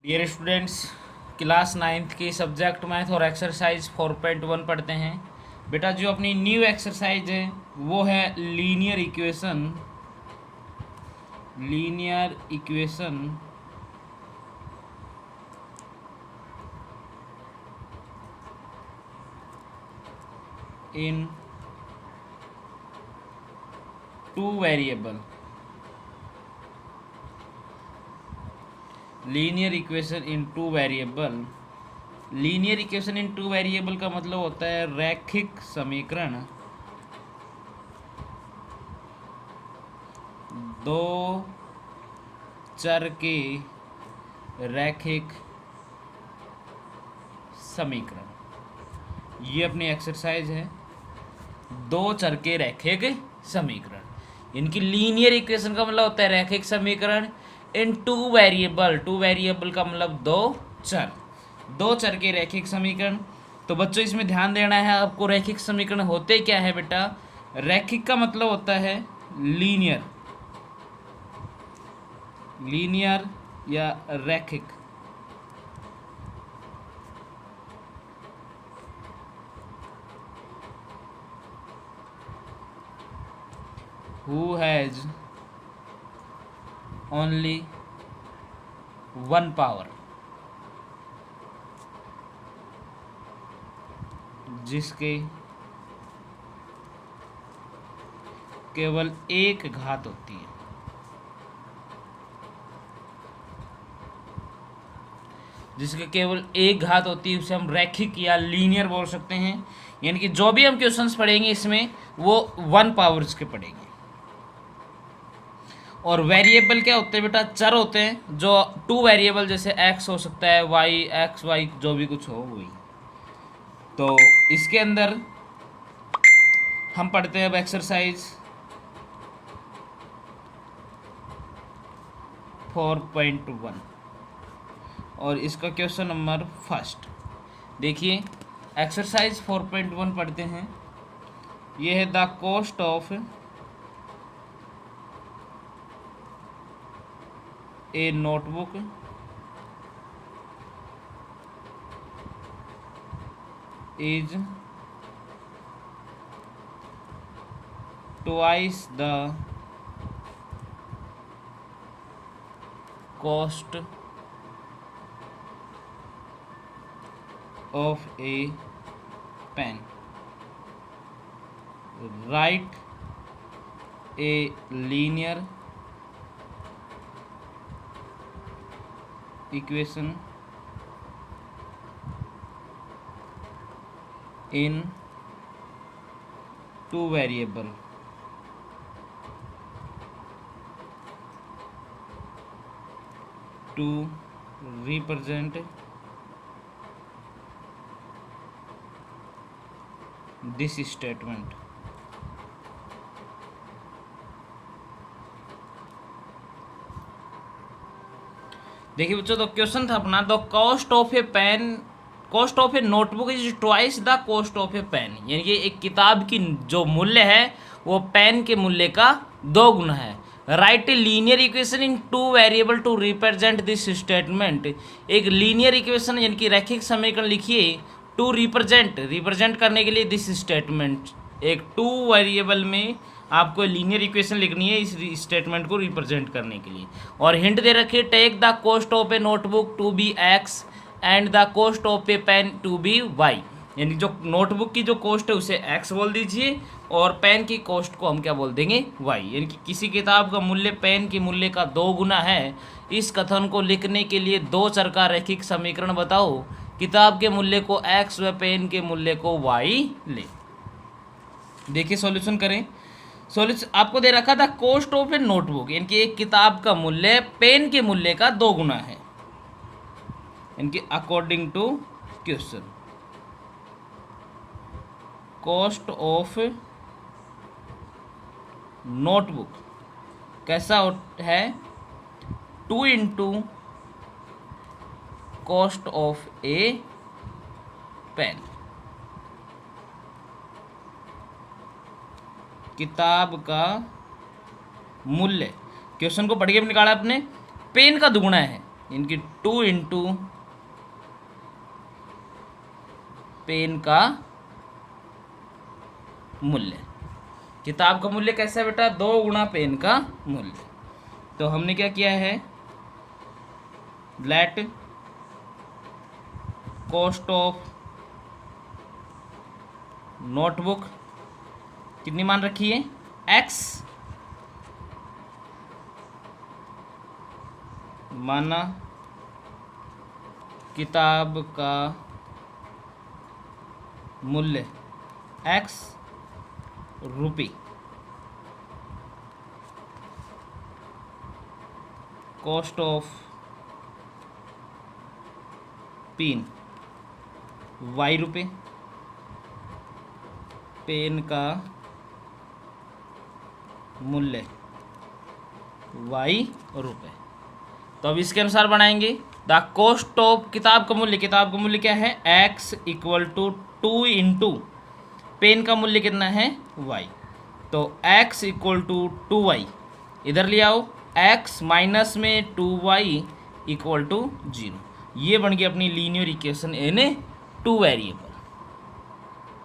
Dear students, class ninth की subject math और exercise 4.1 पढ़ते हैं। बेटा जो अपनी न्यू एक्सरसाइज है वो है linear equation in two variable. Linear equation in two variable. Linear equation in two variable का मतलब होता है रैखिक समीकरण दो चर के रैखिक समीकरण। ये अपनी एक्सरसाइज है, दो चर के रैखिक समीकरण। इनकी लीनियर इक्वेशन का मतलब होता है रैखिक समीकरण इन टू वेरिएबल। टू वेरिएबल का मतलब दो चर के रैखिक समीकरण। तो बच्चों इसमें ध्यान देना है आपको, रैखिक समीकरण होते क्या है बेटा। रैखिक का मतलब होता है लीनियर या रैखिक। who has only one power, जिसके केवल एक घात होती है। जिसके केवल एक घात होती है उसे हम रैखिक या लीनियर बोल सकते हैं। यानी कि जो भी हम क्वेश्चंस पढ़ेंगे इसमें वो 1 पावर्स के पढ़ेंगे। और वेरिएबल क्या होते हैं बेटा, चर होते हैं जो टू वेरिएबल, जैसे एक्स हो सकता है, वाई, एक्स वाई जो भी कुछ हो वही। तो इसके अंदर हम पढ़ते हैं अब एक्सरसाइज 4.1 और इसका क्वेश्चन नंबर फर्स्ट। देखिए एक्सरसाइज 4.1 पढ़ते हैं। ये है the cost of a notebook is twice the cost of a pen. Write a linear equation in two variable to represent this statement। देखिए बच्चों, तो क्वेश्चन था अपना the cost of a pen, cost of a notebook is twice the cost of a pen. यानी कि एक किताब की जो मूल्य है वो पेन के मूल्य का 2 गुना है। Write a linear equation in two variable to represent this statement. एक लीनियर इक्वेशन यानी कि रैखिक समीकरण लिखिए टू रिप्रेजेंट करने के लिए दिस स्टेटमेंट। एक टू वेरिएबल में आपको लीनियर इक्वेशन लिखनी है इस स्टेटमेंट को रिप्रेजेंट करने के लिए। और हिंट दे रखिए take the cost of a notebook to be x and the cost of a pen to be y. यानी जो नोटबुक की जो कॉस्ट है उसे एक्स बोल दीजिए और पेन की कॉस्ट को हम क्या बोल देंगे, वाई। यानी कि किसी किताब का मूल्य पेन के मूल्य का 2 गुना है। इस कथन को लिखने के लिए दो चर का रैखिक समीकरण बताओ। किताब के मूल्य को एक्स व पेन के मूल्य को वाई ले। देखिए सॉल्यूशन करें। सॉल्यूशन आपको दे रखा था कॉस्ट ऑफ ए नोटबुक, यानी कि एक किताब का मूल्य पेन के मूल्य का 2 गुना है, यानी कि according to question cost of notebook कैसा है, 2 into cost of a pen. किताब का मूल्य, क्वेश्चन को पढ़ के निकाला आपने, पेन का दुगुना है इनकी 2 इंटू पेन का मूल्य। किताब का मूल्य कैसा है बेटा? 2 गुणा पेन का मूल्य। तो हमने क्या किया है, लेट कॉस्ट ऑफ नोटबुक कितनी मान रखी है? x माना किताब का मूल्य x रुपये, कॉस्ट ऑफ पेन y रुपये, पेन का मूल्य y रुपये। तो अब इसके अनुसार बनाएंगे। द कॉस्ट ऑफ किताब का मूल्य क्या है? x equal to 2 into pen का मूल्य कितना है? y। तो x इक्वल टू 2y इधर ले आओ, x माइनस में 2y इक्वल टू 0। ये बन गई अपनी लीनियर इक्वेशन इन 2 वेरिएबल।